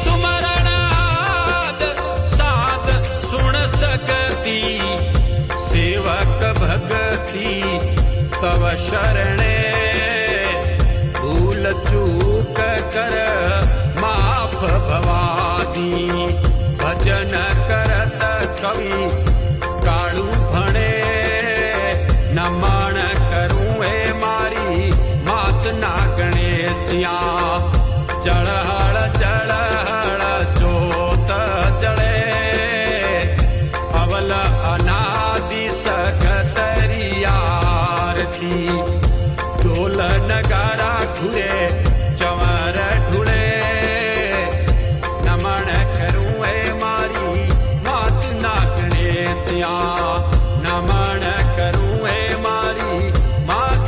सुमरणाद साध सुन सकती सेवक भगती तव शरणे भूल चूक कर माफ भवादी भजन करत कवि काळू भणे नमन करूं ए मारी मात ना गणेशिया जळहळ जळहळ जोत जळे अवल अनादि सखतरियारती ढोल नगारा घुरे चंवर